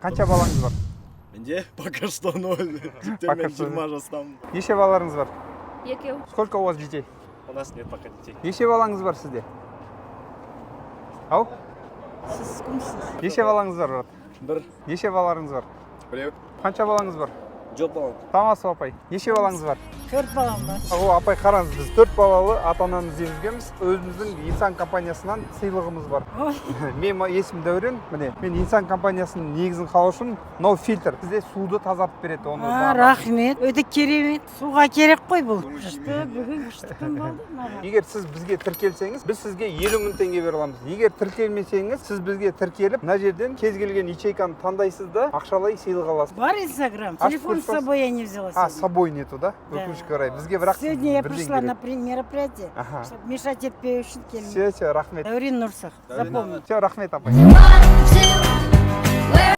Қанша балаңыз бар? Менде пока что 0. Тіптен Пока мен что 20 жастамын. Неше балаларыңыз бар? Екеу. Сколько у вас детей? У нас нет пока детей. Неше балаңыз бар сізде? Ау? Сіз кімсіз? Неше балаңыз бар, брат? Бір. Неше балаларыңыз бар? Біреу. Қанша балаңыз бар? Жоқ балам. Тамасов апай. Неше балаңыз бар? 4 балам бар. О, апай қараңыз, біз 4 балалы ата-ананы іздеп жүргенбіз. Өзіміздің инсан компаниясынан сыйлығымыз бар. Мен есімім Дәурен, міне. Мен инсан компаниясының негізін қалаушым, мынау фильтр. Бізде суды тазартып береді. Оны Рахмет. Өте керемет. Суға керек қой бұл. Күшті, бүгін күшті күн болды. Егер сіз бізге тіркелсеңіз, біз сізге 50 мың теңге бере аламыз. Егер тіркелмесеңіз, сіз бізге тіркеліп, мына жерден кез келген ячейканы таңдайсыз да, ақшалай сыйлық аласыз. Бар Инстаграм. Телефон с собой я не взяла. А, с собой нету, да? Өкінішке орай. Бізге бірақ Сегодня я бірден пришла на керек. мероприятие, Ага. чтобы мешать етпеу үшін келдім. Все, рахмет. Дәурен Нұрсақ. Запомни. Все, рахмет, апай. One, two,